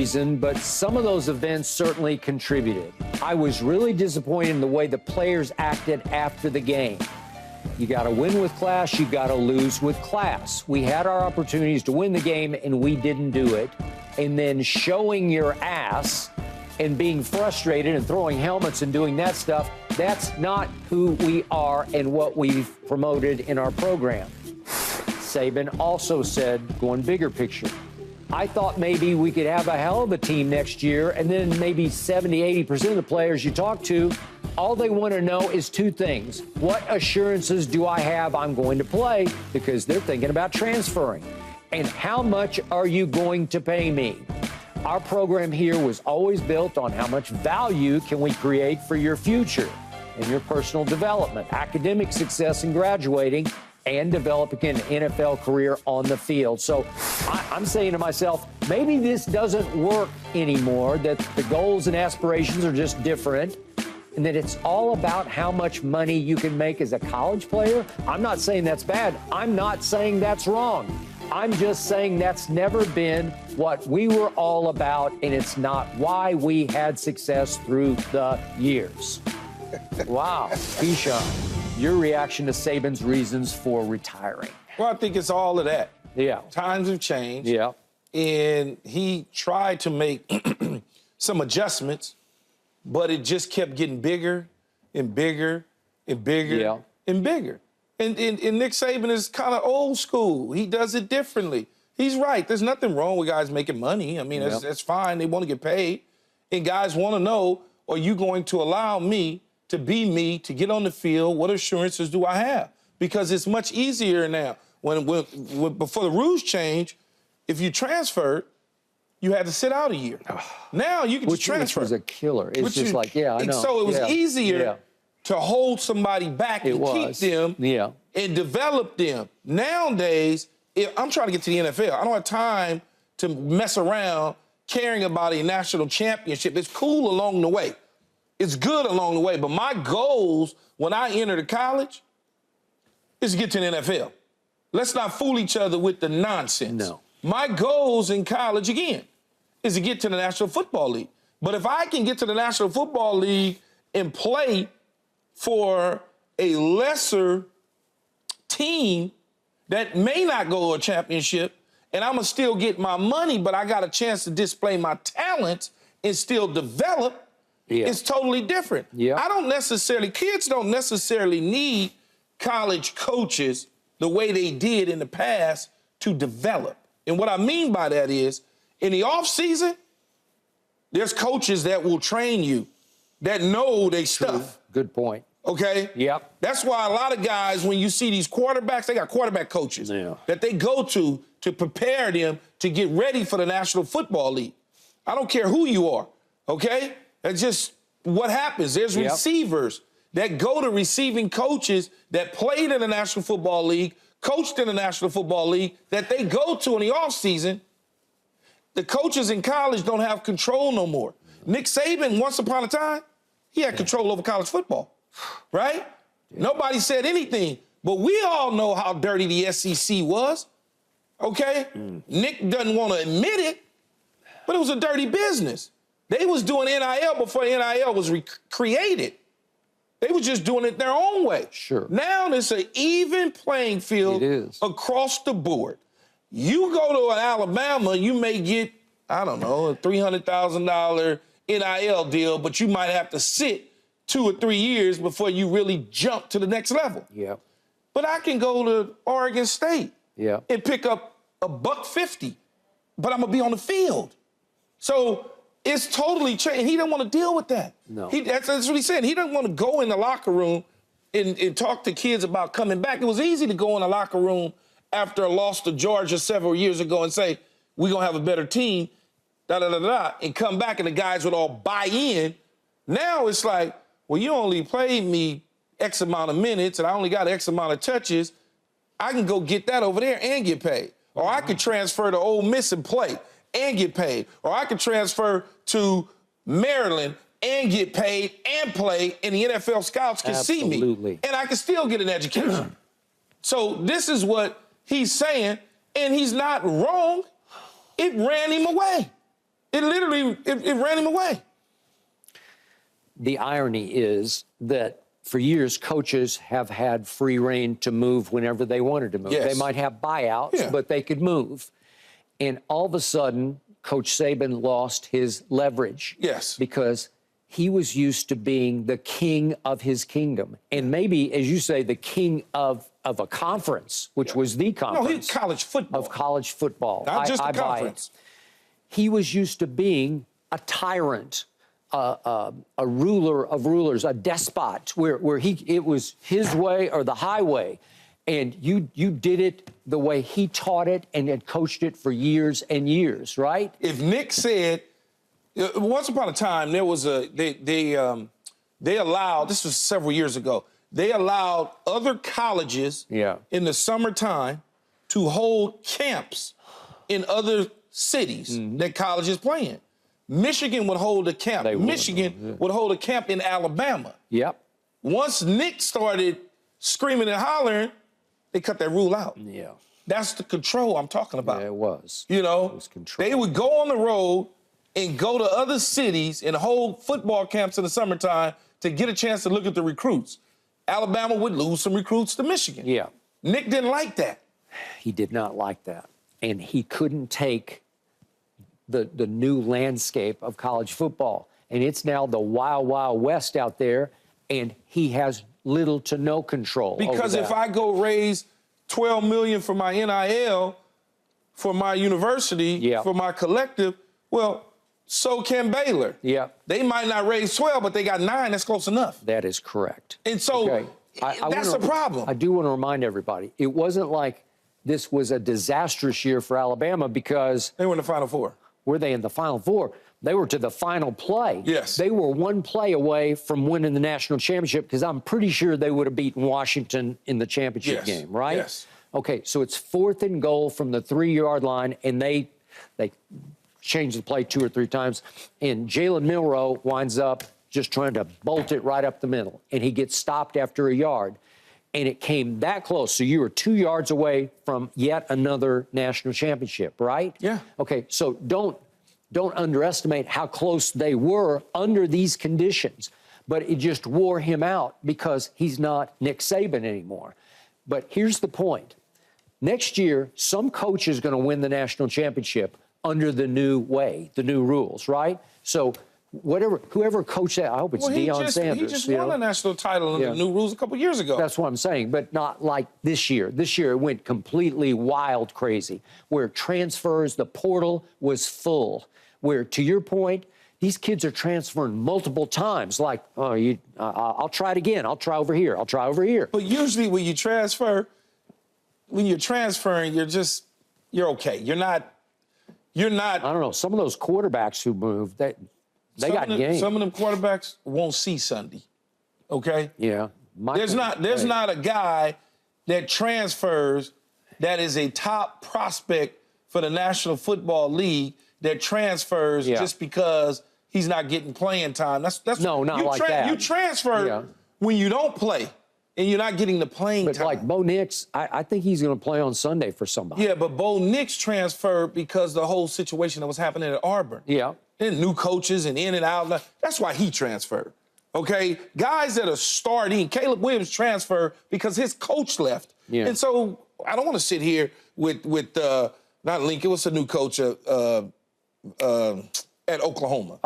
reason, but some of those events certainly contributed. I was really disappointed in the way the players acted after the game. You got to win with class, you got to lose with class. We had our opportunities to win the game, and we didn't do it. And then showing your ass and being frustrated and throwing helmets and doing that stuff, that's not who we are and what we've promoted in our program. Saban also said, going bigger picture, I thought maybe we could have a hell of a team next year, and then maybe 70, 80% of the players you talk to, all they want to know is two things. What assurances do I have I'm going to play? Because they're thinking about transferring. And how much are you going to pay me? Our program here was always built on how much value can we create for your future and your personal development, academic success in graduating, and developing an NFL career on the field. So I'm saying to myself, maybe this doesn't work anymore, that the goals and aspirations are just different, and that it's all about how much money you can make as a college player. I'm not saying that's bad. I'm not saying that's wrong. I'm just saying that's never been what we were all about, and it's not why we had success through the years. Wow. Keyshawn, your reaction to Saban's reasons for retiring? Well, I think it's all of that. Yeah. Times have changed. Yeah. And he tried to make some adjustments, but it just kept getting bigger and bigger and bigger and bigger. And Nick Saban is kind of old school. He does it differently. He's right. There's nothing wrong with guys making money. I mean, that's fine. They want to get paid. And guys want to know, are you going to allow me to be me, to get on the field? What assurances do I have? Because it's much easier now. When before the rules change, if you transferred, you had to sit out a year. Now you can just transfer. Which was a killer. It's just like, yeah, I know. So it was easier to hold somebody back and keep them and develop them. Nowadays, I'm trying to get to the NFL. I don't have time to mess around caring about a national championship. It's cool along the way. It's good along the way. But my goals when I enter the college is to get to the NFL. Let's not fool each other with the nonsense. No. My goals in college, again, is to get to the National Football League. But if I can get to the National Football League and play for a lesser team that may not go to a championship, and I'm going to still get my money, but I got a chance to display my talents and still develop, it's totally different. Kids don't necessarily need college coaches the way they did in the past to develop. And what I mean by that is, in the off season, there's coaches that will train you that know they stuff. Good point. Okay? Yep. That's why a lot of guys, when you see these quarterbacks, they got quarterback coaches that they go to prepare them to get ready for the National Football League. I don't care who you are, okay? That's just what happens. There's receivers that go to receiving coaches that played in the National Football League, coached in the National Football League, that they go to in the offseason. The coaches in college don't have control no more. Nick Saban, once upon a time, he had control over college football, right? Nobody said anything, but we all know how dirty the SEC was, okay? Nick doesn't want to admit it, but it was a dirty business. They was doing NIL before NIL was created. They were just doing it their own way. Sure. Now it's an even playing field across the board. You go to an Alabama, you may get, I don't know, a $300,000 NIL deal, but you might have to sit 2 or 3 years before you really jump to the next level. Yeah. But I can go to Oregon State and pick up $150, but I'm gonna be on the field. So it's totally changed. He didn't want to deal with that. No. That's what he said. He didn't want to go in the locker room and talk to kids about coming back. It was easy to go in the locker room after a loss to Georgia several years ago and say, we're going to have a better team, and come back and the guys would all buy in. Now it's like, well, you only played me X amount of minutes and I only got X amount of touches. I can go get that over there and get paid. Or I could transfer to Ole Miss and play and get paid. Or I could transfer to Maryland and get paid and play, and the NFL scouts can see me. And I can still get an education. So this is what he's saying, and he's not wrong. It ran him away. It literally, it ran him away. The irony is that for years, coaches have had free reign to move whenever they wanted to move. Yes. They might have buyouts, but they could move. And all of a sudden, Coach Saban lost his leverage. Yes. Because he was used to being the king of his kingdom. And maybe, as you say, the king of a conference, which was the conference. No, he's college football. Of college football. Not just the buy it. conference. He was used to being a tyrant, a ruler of rulers, a despot, where it was his way or the highway. And you did it the way he taught it and had coached it for years and years, right? If Nick said, once upon a time, there was they allowed, this was several years ago, they allowed other colleges in the summertime to hold camps in other cities that colleges play in. Michigan would hold a camp. Michigan would hold a camp in Alabama. Yep. Once Nick started screaming and hollering, they cut that rule out. Yeah. That's the control I'm talking about. Yeah, it was. You know, it was control. They would go on the road and go to other cities and hold football camps in the summertime to get a chance to look at the recruits. Alabama would lose some recruits to Michigan. Yeah. Nick didn't like that. He did not like that. And he couldn't take the new landscape of college football. And it's now the wild, wild west out there, and he has little to no control. Because if I go raise $12 million for my NIL, for my university, for my collective, well, so can Baylor. Yeah. They might not raise 12, but they got 9. That's close enough. That is correct. And so that's a problem. I do want to remind everybody, it wasn't like this was a disastrous year for Alabama because they were in the Final Four. Were they in the Final Four? They were to the final play. Yes. They were one play away from winning the national championship because I'm pretty sure they would have beaten Washington in the championship game, right? Yes. Okay, so it's 4th and goal from the 3-yard line, and they changed the play 2 or 3 times, and Jalen Milroe winds up just trying to bolt it right up the middle, and he gets stopped after a yard, and it came that close. So you were 2 yards away from yet another national championship, right? Yeah. Okay, so don't underestimate how close they were under these conditions, but it just wore him out because he's not Nick Saban anymore. But here's the point. Next year, some coach is going to win the national championship under the new way, the new rules, right? So whoever coached that, I hope it's Deion Sanders. He just won a national title under the new rules a couple years ago. That's what I'm saying, but not like this year. This year it went completely wild crazy, where transfers, the portal was full, where, to your point, these kids are transferring multiple times. Like, oh, I'll try it again. I'll try over here. I'll try over here. But usually when you're transferring, you're okay. You're not. I don't know. Some of those quarterbacks who moved, they got game. Some of them quarterbacks won't see Sunday. Okay? Yeah. There's not a guy that transfers that is a top prospect for the National Football League that transfers just because he's not getting playing time. That's no, not like that. You transfer when you don't play and you're not getting the playing time. But like Bo Nix, I think he's going to play on Sunday for somebody. Yeah, but Bo Nix transferred because the whole situation that was happening at Auburn. Yeah. And new coaches and in and out. That's why he transferred. Okay? Guys that are starting, Caleb Williams transferred because his coach left. Yeah. And so I don't want to sit here with not Lincoln, what's the new coach at Oklahoma?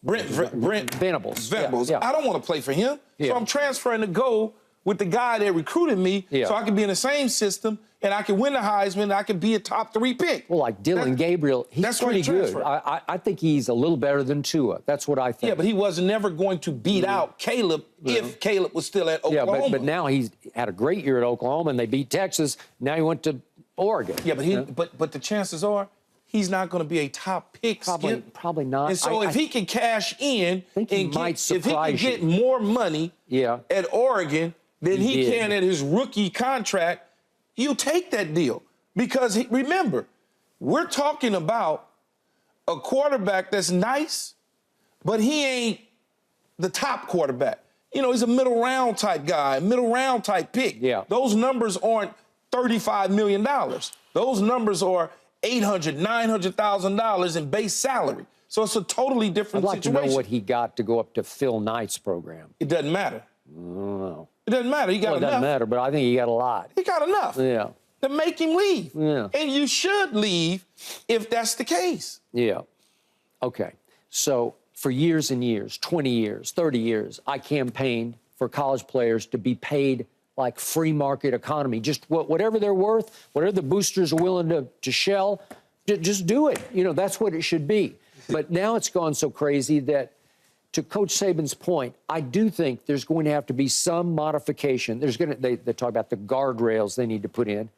Brent Venables. Venables. Yeah. I don't want to play for him. So I'm transferring to go with the guy that recruited me so I can be in the same system and I can win the Heisman and I can be a top 3 pick. Well, like Dylan Gabriel, he's pretty good. I think he's a little better than Tua. That's what I think. Yeah, but he was never going to beat out Caleb if Caleb was still at Oklahoma. Yeah, but now he's had a great year at Oklahoma and they beat Texas. Now he went to Oregon. Yeah, but the chances are he's not going to be a top pick. Probably not. And so if he can cash in and if he can get more money at Oregon than he can at his rookie contract, you take that deal. Because remember, we're talking about a quarterback that's nice, but he ain't the top quarterback. You know, he's a middle round type guy, middle round type pick. Yeah. Those numbers aren't $35 million. Those numbers are $800,000, $900,000 in base salary. So it's a totally different I'd like situation. to know what he got to go up to Phil Knight's program. It doesn't matter. I don't know. It doesn't matter. He got enough. It doesn't matter, but I think he got a lot. He got enough. Yeah. To make him leave. Yeah. And you should leave if that's the case. Yeah. Okay. So for years and years, 20 years, 30 years, I campaigned for college players to be paid like free market economy. Just whatever they're worth, whatever the boosters are willing to shell, just do it. You know, that's what it should be. But now it's gone so crazy that, to Coach Saban's point, I do think there's going to have to be some modification. They talk about the guardrails they need to put in.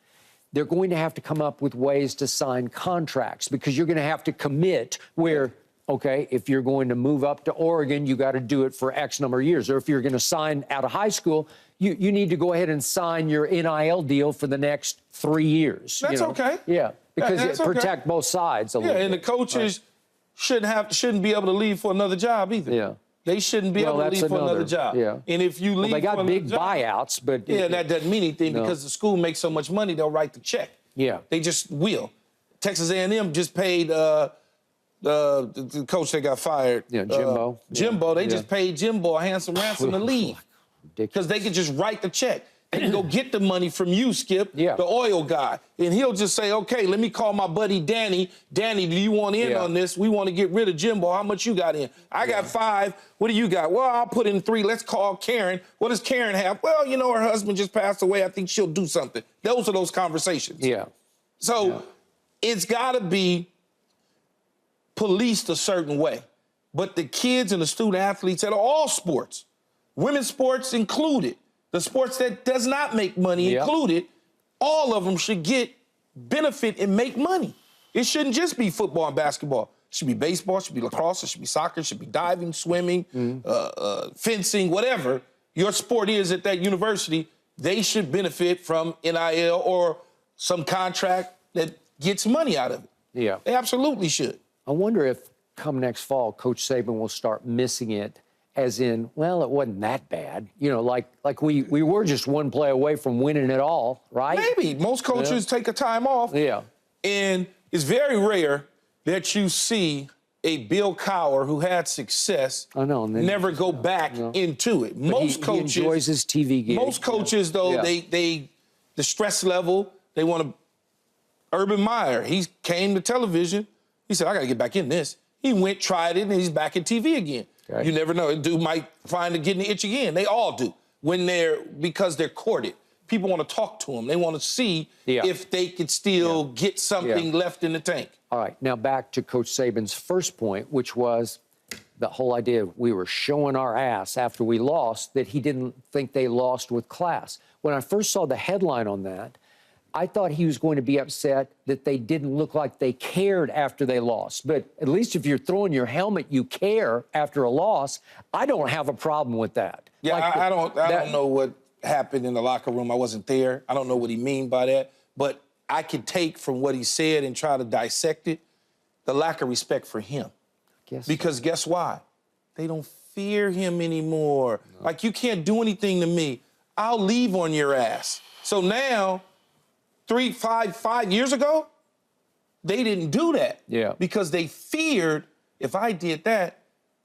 They're going to have to come up with ways to sign contracts, because you're going to have to commit where, okay, if you're going to move up to Oregon, you got to do it for X number of years. Or if you're going to sign out of high school, you need to go ahead and sign your NIL deal for the next 3 years. That's okay. Yeah, because it protect both sides a little bit. And the coaches shouldn't be able to leave for another job either. Yeah. They shouldn't be able to leave for another job. Yeah. And if you leave they got for big job, buyouts, but that doesn't mean anything because the school makes so much money, they'll write the check. Yeah. They just will. Texas A&M just paid the coach that got fired. Yeah, Jimbo. Jimbo. They just paid Jimbo a handsome ransom to leave. Because they could just write the check. They can go get the money from you, Skip, the oil guy. And he'll just say, okay, let me call my buddy Danny. Danny, do you want in on this? We want to get rid of Jimbo. How much you got in? I got 5. What do you got? Well, I'll put in 3. Let's call Karen. What does Karen have? Well, you know, her husband just passed away. I think she'll do something. Those are those conversations. Yeah. So it's got to be policed a certain way. But the kids and the student athletes at all sports, women's sports included, the sports that does not make money included, all of them should get benefit and make money. It shouldn't just be football and basketball. It should be baseball, it should be lacrosse, it should be soccer, it should be diving, swimming, fencing, whatever your sport is at that university. They should benefit from NIL or some contract that gets money out of it. Yeah. They absolutely should. I wonder if come next fall, Coach Saban will start missing it, as in, well, it wasn't that bad. You know, like we were just one play away from winning it all, right? Maybe. Most coaches take a time off. Yeah. And it's very rare that you see a Bill Cowher who had success never go back into it. Most coaches he enjoys his TV gig. Most coaches, though, the stress level, they want to. Urban Meyer, he came to television. He said, I got to get back in this. He went, tried it, and he's back in TV again. Okay. You never know. A dude might find it getting the itch again. They all do because they're courted. People want to talk to them. They want to see if they could still get something left in the tank. All right. Now back to Coach Saban's first point, which was the whole idea of we were showing our ass after we lost, that he didn't think they lost with class. When I first saw the headline on that, I thought he was going to be upset that they didn't look like they cared after they lost. But at least if you're throwing your helmet, you care after a loss. I don't have a problem with that. Yeah, like I don't know what happened in the locker room. I wasn't there. I don't know what he mean by that. But I could take from what he said and try to dissect it, the lack of respect for him. Because guess why? They don't fear him anymore. No. Like, you can't do anything to me. I'll leave on your ass. So now, 5 years ago, they didn't do that. Yeah. Because they feared if I did that,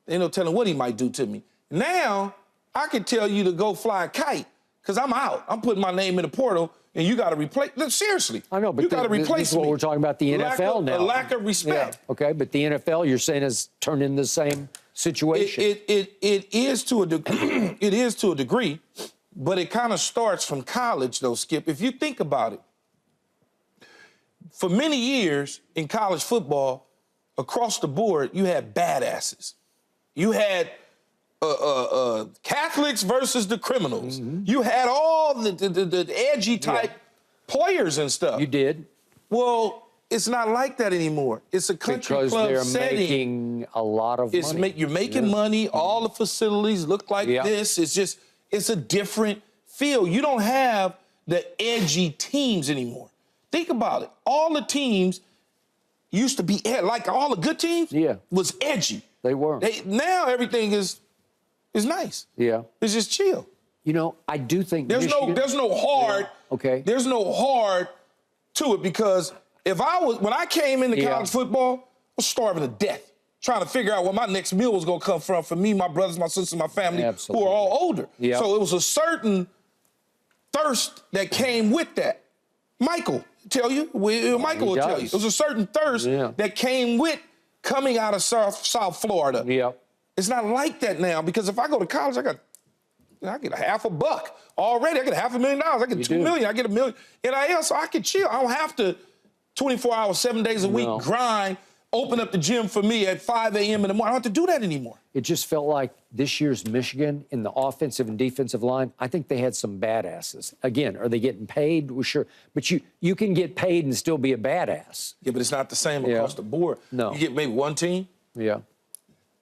they no telling what he might do to me. Now, I can tell you to go fly a kite because I'm out. I'm putting my name in the portal, and you got to replace. Seriously. I know, but you got to replace this is what me. We're talking about the NFL now. A lack of respect. Yeah. Okay, but the NFL, you're saying, has turned into the same situation. It is to a degree. It is to a degree, but it kind of starts from college, though, Skip. If you think about it, for many years in college football, across the board, you had badasses. You had Catholics versus the criminals. Mm-hmm. You had all the edgy type players and stuff. You did. Well, it's not like that anymore. It's a country club setting. Because they're making a lot of money. You're making money. All the facilities look like this. It's a different feel. You don't have the edgy teams anymore. Think about it. All the teams used to be like all the good teams was edgy. They were. Now everything is nice. Yeah. It's just chill. You know, I do think there's no hard. Okay. There's no hard to it because When I came into college football, I was starving to death, trying to figure out where my next meal was going to come from for me, my brothers, my sisters, my family, who are all older. Yep. So it was a certain thirst that came with that. Michael will tell you. It was a certain thirst that came with coming out of South Florida. Yep. It's not like that now, because if I go to college, I get $500,000 already. I get $500,000. I get $2 million. I get $1 million NIL, so I can chill. I don't have to 24 hours, 7 days a week grind, open up the gym for me at 5 a.m. in the morning. I don't have to do that anymore. It just felt like this year's Michigan in the offensive and defensive line, I think they had some badasses. Again, are they getting paid? Well, sure. But you can get paid and still be a badass. Yeah, but it's not the same across the board. No. You get maybe one team. Yeah.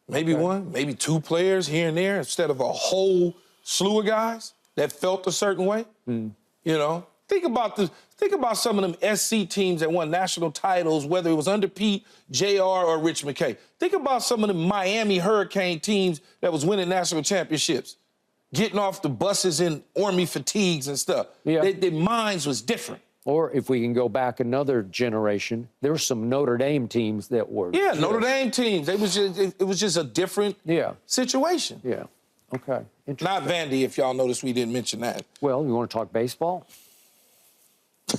Maybe one, maybe two players here and there instead of a whole slew of guys that felt a certain way. You know, think about some of them SC teams that won national titles, whether it was under Pete, JR, or Rich McKay. Think about some of the Miami Hurricane teams that was winning national championships, getting off the buses in Army fatigues and stuff. Yeah. Their minds was different. Or if we can go back another generation, there were some Notre Dame teams that were. Yeah, Notre Dame teams. It was just a different situation. Yeah. Okay. Not Vandy, if y'all notice we didn't mention that. Well, you want to talk baseball?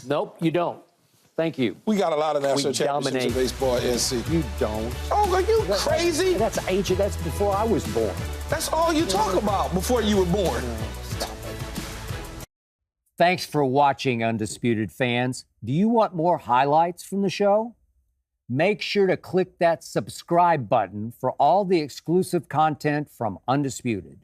Nope, you don't. Thank you. We got a lot of national championships in baseball at SC. You don't. Oh, are you crazy? That's ancient. That's before I was born. That's all you talk about before you were born. No, stop it. Thanks for watching, Undisputed fans. Do you want more highlights from the show? Make sure to click that subscribe button for all the exclusive content from Undisputed.